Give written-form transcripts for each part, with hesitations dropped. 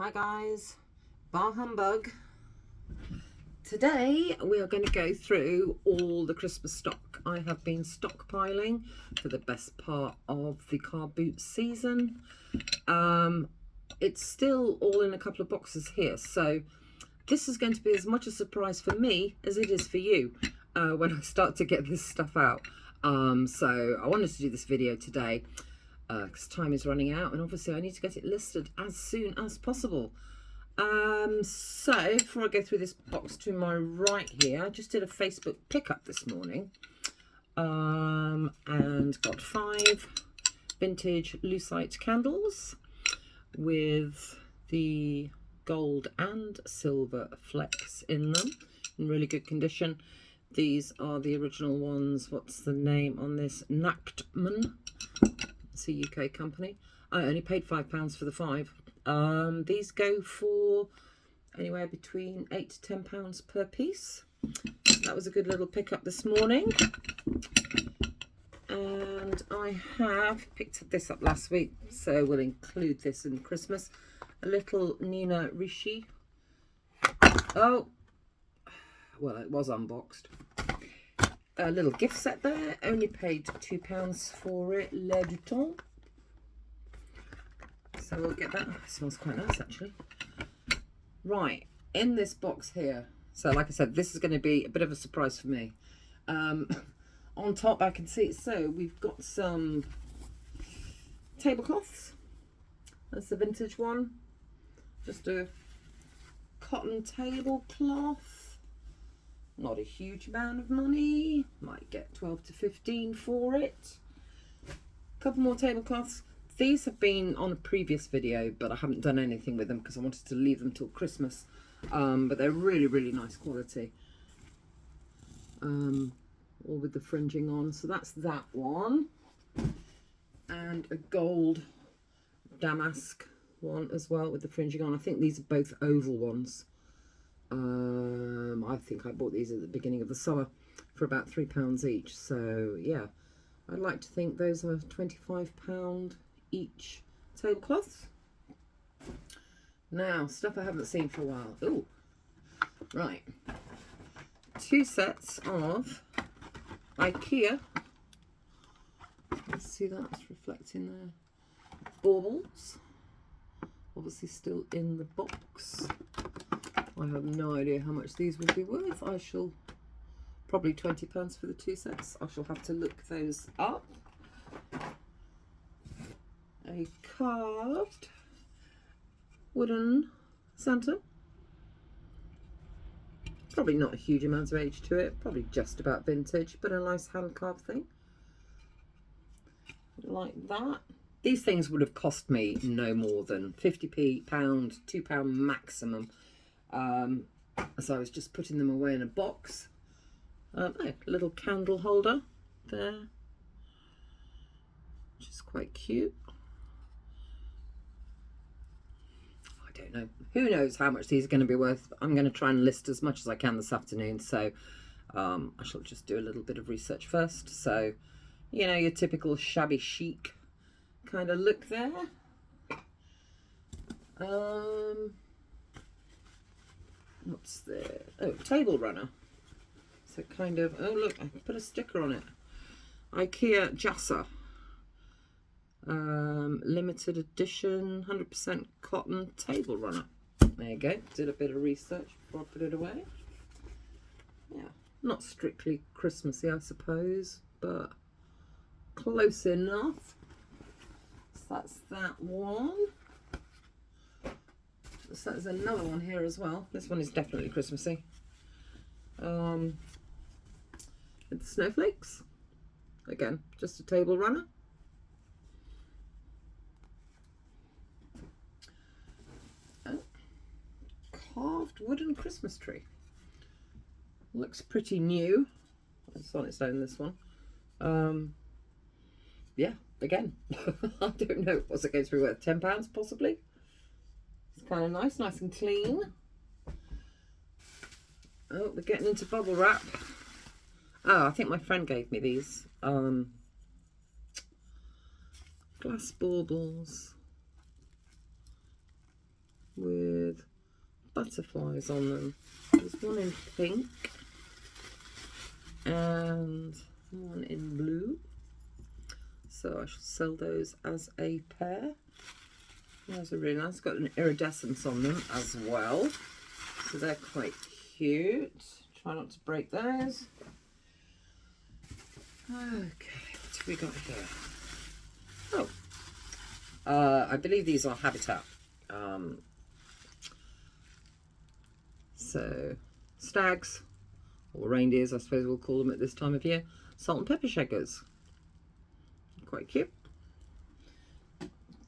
Hi guys, bar humbug. Today we are going to go through all the Christmas stock I have been stockpiling for the best part of the car boot season. It's still all in a couple of boxes here, so this is going to be as much a surprise for me as it is for you when I start to get this stuff out. So I wanted to do this video today because time is running out and obviously I need to get it listed as soon as possible. So before I go through this box to my right here, I just did a Facebook pickup this morning and got 5 vintage lucite candles with the gold and silver flecks in them in really good condition. These are the original ones. What's the name on this? Nachtmann. It's a UK company. I only paid £5 for the 5. These go for anywhere between £8 to £10 per piece. That was a good little pickup this morning. And I have picked this up last week, so we'll include this in Christmas. A little Nina Ricci. Oh, well, it was unboxed. A little gift set there. Only paid £2 for it. L'air du temps. So we'll get that. It smells quite nice, actually. Right, in this box here. So, like I said, this is going to be a bit of a surprise for me. On top, I can see. So we've got some tablecloths. That's the vintage one. Just a cotton tablecloth. Not a huge amount of money. Might get 12 to 15 for it. A couple more tablecloths. These have been on a previous video, but I haven't done anything with them because I wanted to leave them till Christmas. But they're really, really nice quality. All with the fringing on. So that's that one. And a gold damask one as well with the fringing on. I think these are both oval ones. I think I bought these at the beginning of the summer for about £3 each. So yeah, I'd like to think those are £25 each tablecloths. Now, stuff I haven't seen for a while. Ooh, right. 2 sets of IKEA. Let's see that, it's reflecting there. Baubles. Obviously still in the box. I have no idea how much these will be worth. I shall probably £20 for the 2 sets. I shall have to look those up. A carved wooden Santa. Probably not a huge amount of age to it. Probably just about vintage, but a nice hand carved thing. Like that. These things would have cost me no more than 50p, £2 maximum. So I was just putting them away in a box. A little candle holder there, which is quite cute. I don't know. Who knows how much these are going to be worth. I'm going to try and list as much as I can this afternoon. So I shall just do a little bit of research first. So, you know, your typical shabby chic kind of look there. What's the... Oh, table runner. So kind of... Oh, look, I put a sticker on it. IKEA Jassa. Limited edition, 100% cotton table runner. There you go. Did a bit of research before I put it away. Yeah, not strictly Christmassy, I suppose, but close enough. So that's that one. So there's another one here as well. This one is definitely Christmassy. With the snowflakes. Again, just a table runner. Oh. Carved wooden Christmas tree. Looks pretty new. It's on its own, this one. Yeah, again, I don't know. What's it going to be worth? £10 possibly? It's kind of nice and clean. Oh, we're getting into bubble wrap. Oh, I think my friend gave me these. Glass baubles. with butterflies on them. There's one in pink and one in blue. So I shall sell those as a pair. Those are really nice. Got an iridescence on them as well. So they're quite cute. Try not to break those. Okay, what have we got here? Oh, I believe these are Habitat. So stags, or reindeers I suppose we'll call them at this time of year. Salt and pepper shakers. Quite cute.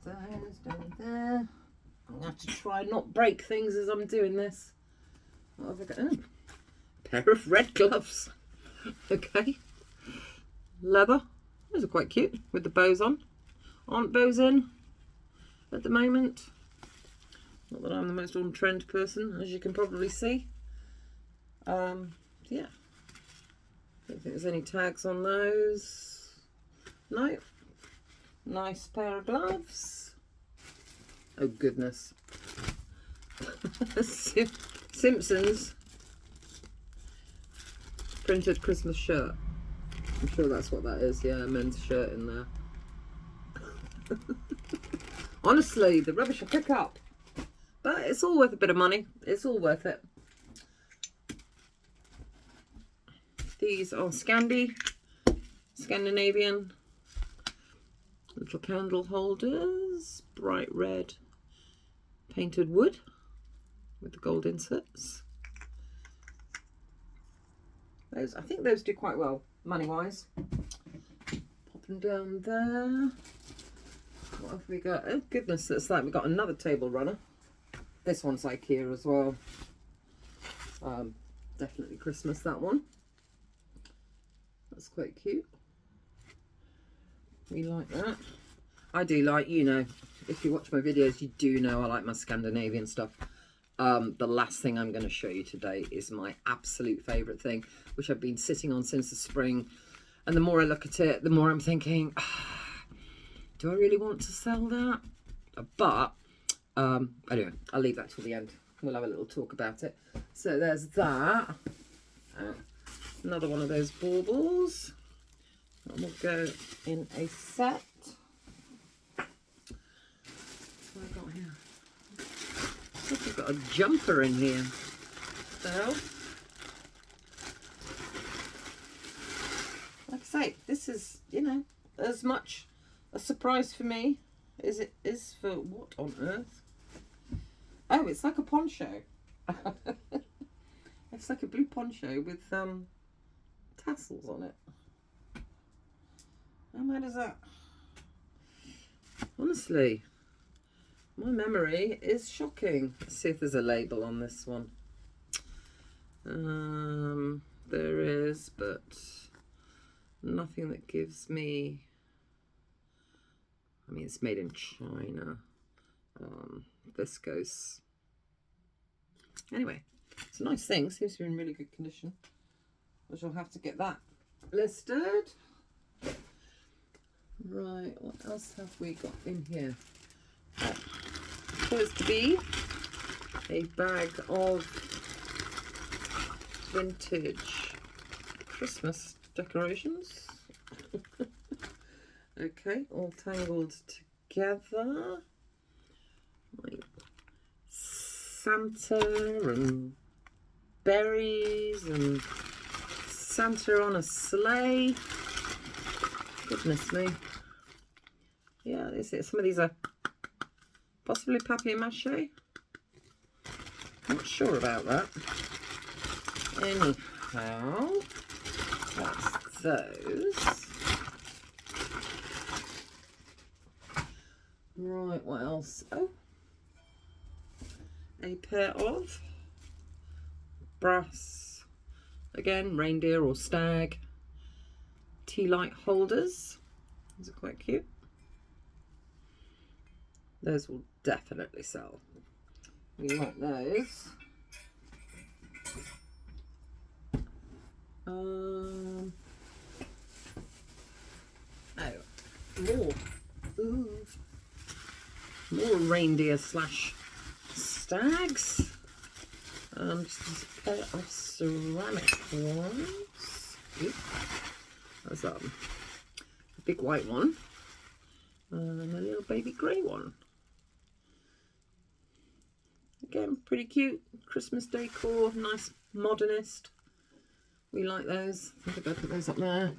Those down there. I'm going to have to try not break things as I'm doing this. What have I got? Oh, a pair of red gloves. Okay. Leather. Those are quite cute with the bows on. Aren't bows in at the moment? Not that I'm the most on-trend person, as you can probably see. Yeah. Don't think there's any tags on those. No. Nice pair of gloves. Oh goodness. Simpsons printed Christmas shirt. I'm sure that's what that is. Yeah, a men's shirt in there. Honestly, the rubbish I pick up. But it's all worth a bit of money. It's all worth it. These are Scandinavian little candle holders. Bright red painted wood with the gold inserts. Those, I think those do quite well money-wise. Pop them down there. What have we got? Oh goodness, it's like we've got another table runner. This one's IKEA as well. Definitely Christmas, that one. That's quite cute. We like that. I do like, you know, if you watch my videos, you do know I like my Scandinavian stuff. The last thing I'm going to show you today is my absolute favourite thing, which I've been sitting on since the spring. And the more I look at it, the more I'm thinking, do I really want to sell that? But anyway, I'll leave that till the end. We'll have a little talk about it. So there's that. Another one of those baubles. And we'll go in a set. What have I got here? I think we've got a jumper in here. So, like I say, this is, you know, as much a surprise for me as it is for what on earth? Oh, it's like a poncho. It's like a blue poncho with tassels on it. How mad is that? Honestly, my memory is shocking. Let's see if there's a label on this one. There is, but nothing that gives me... I mean, it's made in China. Viscose. Anyway, it's a nice thing. Seems to be in really good condition. I shall have to get that listed. Right, what else have we got in here? Supposed to be a bag of vintage Christmas decorations. Okay, all tangled together. Like Santa and berries and Santa on a sleigh. Goodness me. Yeah, some of these are possibly papier-mâché. I'm not sure about that. Anyhow, that's those. Right, what else? Oh, a pair of brass, again, reindeer or stag tea light holders. These are quite cute. Those will definitely sell. We like those. Oh, more. Ooh. More reindeer slash bags. Just a pair of ceramic ones. Oop. There's a big white one and a little baby grey one. Again, pretty cute. Christmas decor, nice modernist. We like those. I think I'll put those up there.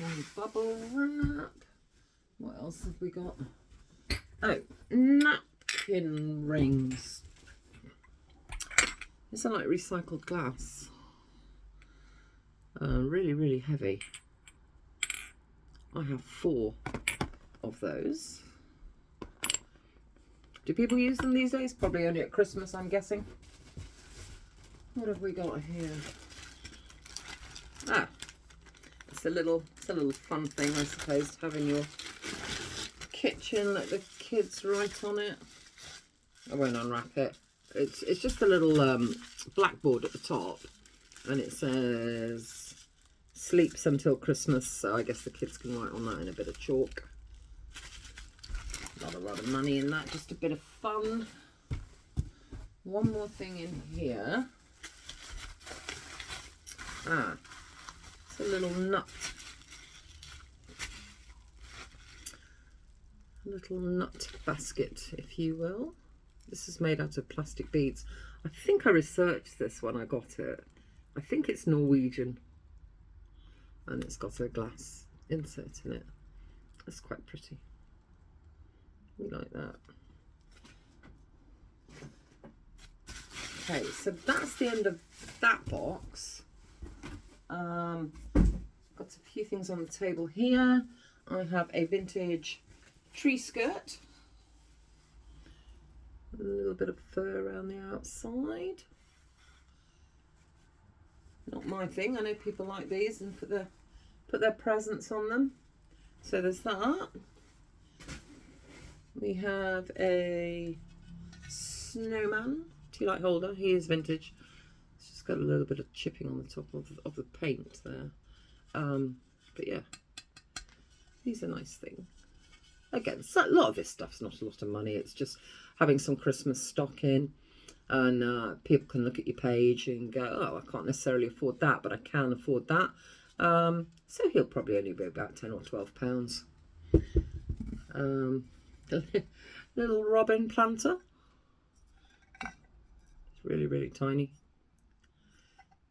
And bubble wrap. What else have we got? Oh, napkin rings. These are like recycled glass. Really, really heavy. I have 4 of those. Do people use them these days? Probably only at Christmas, I'm guessing. What have we got here? Ah, it's a little fun thing, I suppose, to have in your kitchen. Let the kids write on it. I won't unwrap it. It's just a little blackboard at the top, and it says sleeps until Christmas. So I guess the kids can write on that in a bit of chalk. Not a lot of money in that, just a bit of fun. One more thing in here. Ah, it's a little nut. A little nut basket, if you will. This is made out of plastic beads. I think I researched this when I got it. I think it's Norwegian. And it's got a glass insert in it. That's quite pretty. We like that. Okay, so that's the end of that box. Got a few things on the table here. I have a vintage tree skirt. A little bit of fur around the outside. Not my thing. I know people like these and put their presents on them. So there's that. We have a snowman tea light holder. He is vintage. It's just got a little bit of chipping on the top of the paint there. But yeah, he's a nice thing. Again, so a lot of this stuff's not a lot of money. It's just having some Christmas stock in, and people can look at your page and go, oh, I can't necessarily afford that, but I can afford that. So he'll probably only be about £10 or £12. Little robin planter. It's really, really tiny.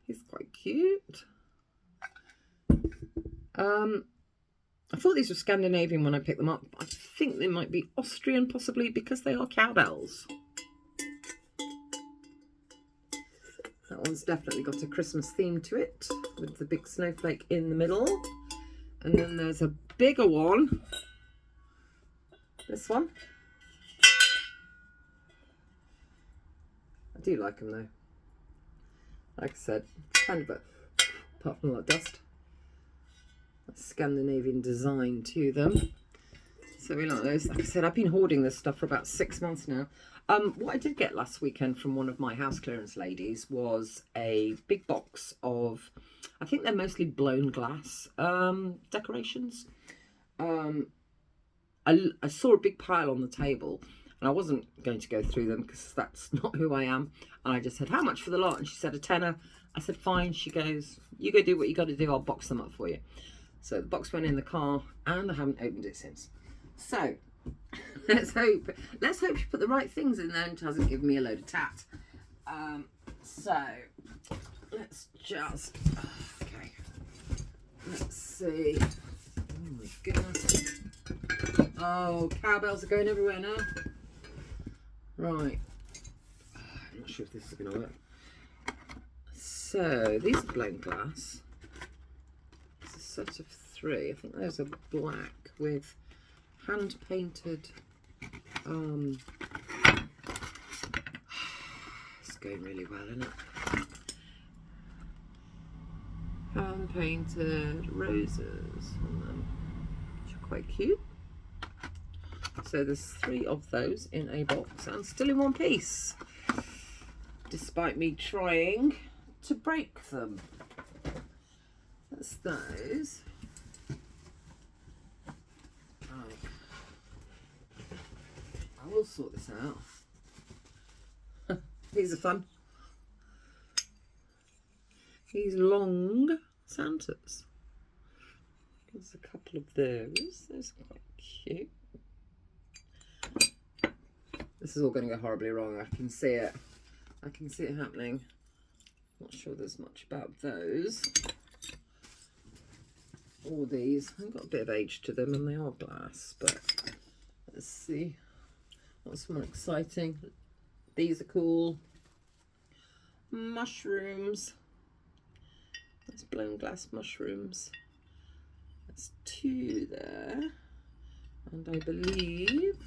He's quite cute. I thought these were Scandinavian when I picked them up. I think they might be Austrian, possibly, because they are cowbells. That one's definitely got a Christmas theme to it, with the big snowflake in the middle. And then there's a bigger one. This one. I do like them though. Like I said, kind of a, apart from a lot of dust, a Scandinavian design to them. So we like those. Like I said, I've been hoarding this stuff for about 6 months now. What I did get last weekend from one of my house clearance ladies was a big box of, I think they're mostly blown glass decorations. I saw a big pile on the table, and I wasn't going to go through them because that's not who I am. And I just said, how much for the lot? And she said, a tenner. I said, fine. She goes, you go do what you got to do. I'll box them up for you. So the box went in the car, and I haven't opened it since. So let's hope she put the right things in there and doesn't give me a load of tat. So let's just, okay, let's see. Oh my goodness. Oh, cowbells are going everywhere now. Right. I'm not sure if this is going to work. So these are blown glass. It's a set of 3. I think those are black with hand painted. It's going really well, isn't it? Hand painted roses on them, which are quite cute. So there's 3 of those in a box and still in one piece, despite me trying to break them. That's those. Right. we'll sort this out. These are fun. These long Santas. There's a couple of those. Those are quite cute. This is all going to go horribly wrong. I can see it. I can see it happening. Not sure there's much about those. All these. They've got a bit of age to them and they are glass, but let's see what's more exciting. These are cool. Mushrooms. There's blown glass mushrooms. There's 2 there. And I believe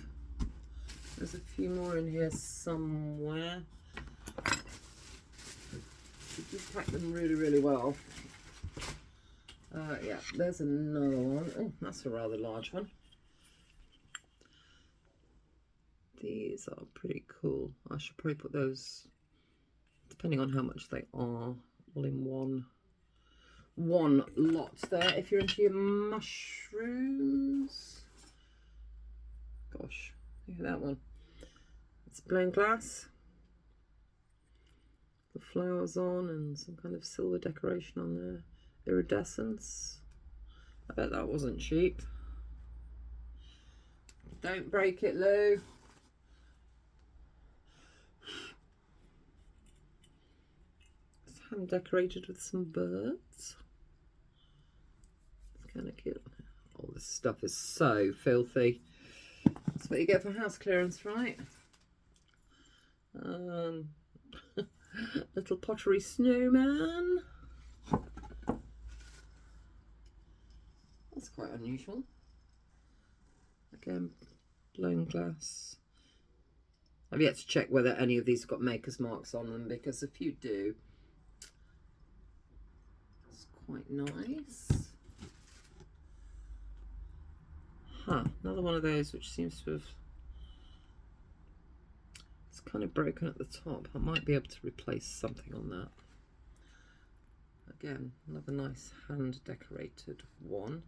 there's a few more in here somewhere. You pack them really, really well. Yeah, there's another one. Oh, that's a rather large one. These are pretty cool. I should probably put those, depending on how much they are, all in one lot there. If you're into your mushrooms. Gosh, look at that one. It's blown glass. The flowers on and some kind of silver decoration on there. Iridescence. I bet that wasn't cheap. Don't break it, Lou. It's hand decorated with some birds. It's kind of cute. Oh, this stuff is so filthy. That's what you get for house clearance, right? Little pottery snowman. That's quite unusual. Again, blown glass. I've yet to check whether any of these have got maker's marks on them, because if you do, it's quite nice. Huh, another one of those which seems to have, it's kind of broken at the top. I might be able to replace something on that. Again, another nice hand decorated one.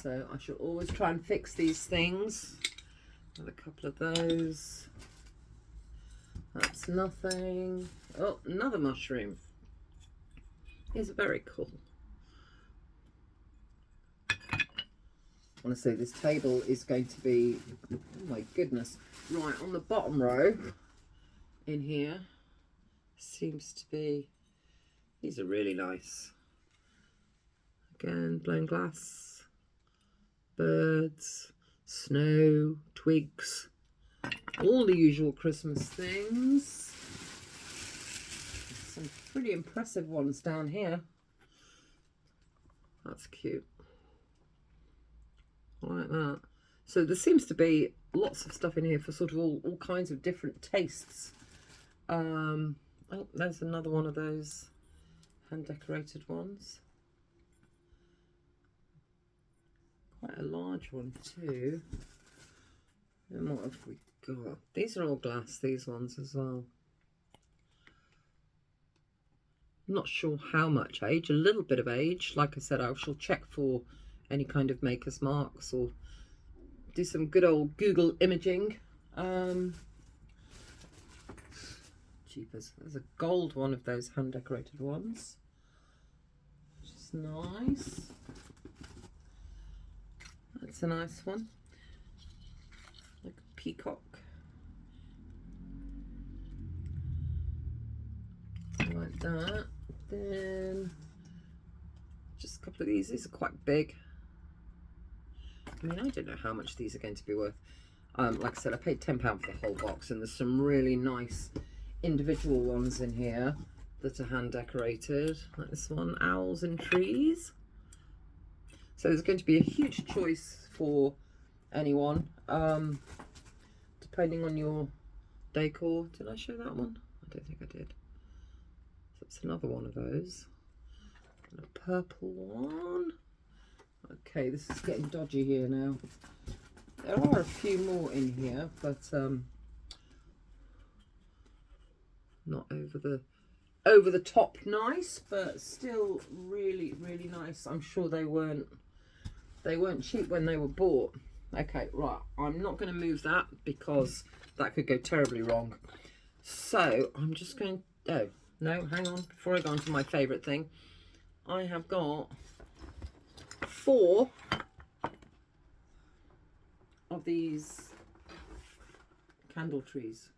So I shall always try and fix these things. Another couple of those. That's nothing. Oh, another mushroom. These are very cool. Honestly, this table is going to be, oh my goodness. Right, on the bottom row in here seems to be, these are really nice. Again, blown glass, birds, snow, twigs, all the usual Christmas things. Some pretty impressive ones down here. That's cute. I like that. So there seems to be lots of stuff in here for sort of all kinds of different tastes. Oh, there's another one of those hand decorated ones. Quite a large one too. And what have we got? These are all glass, these ones as well. I'm not sure how much age, a little bit of age. Like I said, I shall check for any kind of maker's marks or do some good old Google imaging. Jeepers, there's a gold one of those hand decorated ones, which is nice. That's a nice one, like a peacock. Like that. Then just a couple of these are quite big. I mean, I don't know how much these are going to be worth. Like I said, I paid £10 for the whole box, and there's some really nice individual ones in here that are hand decorated, like this one, owls and trees. So there's going to be a huge choice for anyone, depending on your decor. Did I show that one? I don't think I did. So it's another one of those. And a purple one. Okay, this is getting dodgy here now. There are a few more in here, but not over the top nice, but still really, really nice. I'm sure they weren't cheap when they were bought. Okay, right. I'm not going to move that because that could go terribly wrong. So I'm just going, oh, no, hang on. Before I go on to my favourite thing, I have got 4 of these candle trees.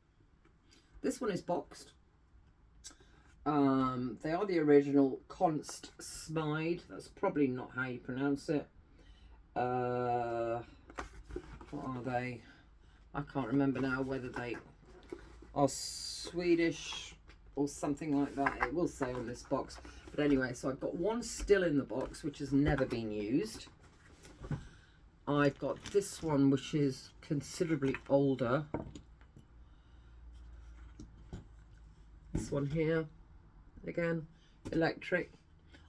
This one is boxed. They are the original Const Smide. That's probably not how you pronounce it. What are they? I can't remember now whether they are Swedish or something like that. It will say on this box. But anyway, so I've got one still in the box, which has never been used. I've got this one, which is considerably older. This one here, again, electric.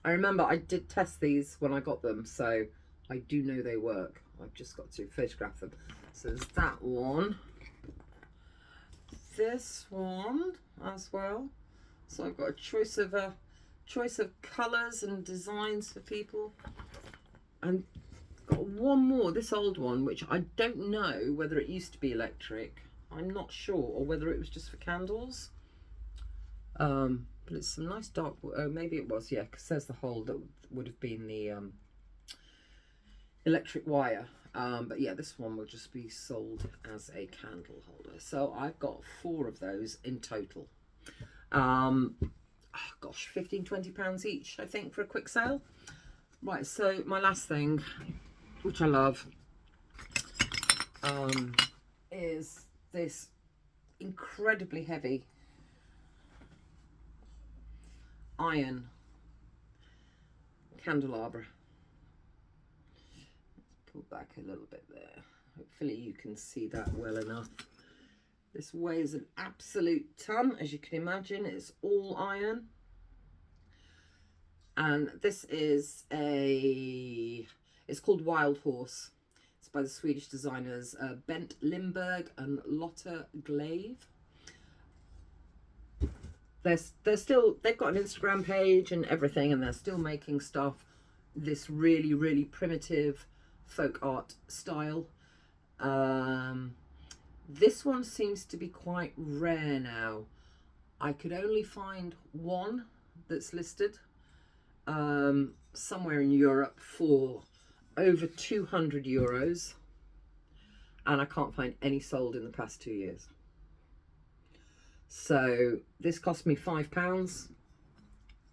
I remember I did test these when I got them, so I do know they work. I've just got to photograph them. So there's that one. This one as well. So I've got a choice of colours and designs for people. And got one more, this old one, which I don't know whether it used to be electric. I'm not sure, or whether it was just for candles. But it's some nice dark, oh, maybe it was, yeah, because there's the hole that would have been the electric wire. But yeah, this one will just be sold as a candle holder. So I've got 4 of those in total. Oh gosh, £15–20 each, I think, for a quick sale. Right, so my last thing, which I love, is this incredibly heavy iron candelabra. Let's pull back a little bit there. Hopefully you can see that well enough. This weighs an absolute ton, as you can imagine. It's all iron. And this is it's called Wild Horse. It's by the Swedish designers Bent Lindberg and Lotta Glave. They've got an Instagram page and everything, and they're still making stuff this really, really primitive folk art style. This one seems to be quite rare now. I could only find one that's listed somewhere in Europe for over €200, and I can't find any sold in the past 2 years. So this cost me £5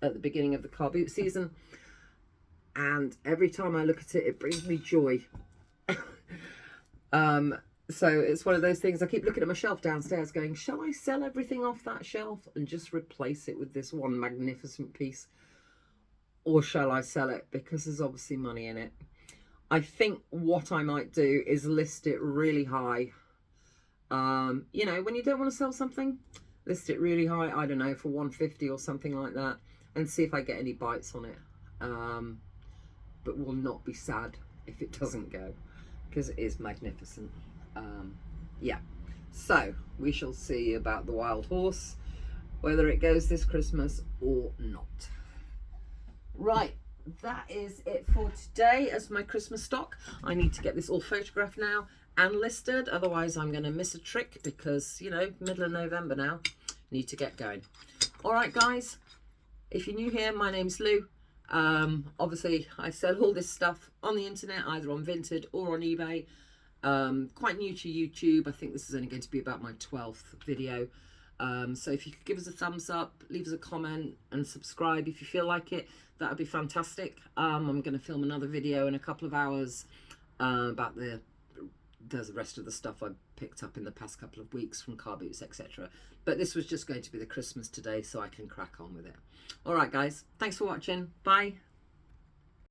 at the beginning of the car boot season, and every time I look at it, it brings me joy. So it's one of those things. I keep looking at my shelf downstairs going, shall I sell everything off that shelf and just replace it with this one magnificent piece, or shall I sell it, because there's obviously money in it. I think what I might do is list it really high. You know, when you don't want to sell something, list it really high, I don't know, for 150 or something like that, and see if I get any bites on it. But will not be sad if it doesn't go, because it is magnificent. Yeah, so we shall see about the Wild Horse, whether it goes this Christmas or not. Right, that is it for today as my Christmas stock. I need to get this all photographed now and listed, otherwise I'm going to miss a trick, because, you know, middle of November now, need to get going. All right, guys, if you're new here, my name's Lou. Obviously I sell all this stuff on the internet, either on Vinted or on eBay. Quite new to YouTube. I think this is only going to be about my 12th video. So if you could give us a thumbs up, leave us a comment and subscribe if you feel like it, that would be fantastic. I'm going to film another video in a couple of hours about there's the rest of the stuff I picked up in the past couple of weeks from car boots, etc. But this was just going to be the Christmas today, so I can crack on with it. All right, guys, thanks for watching. Bye.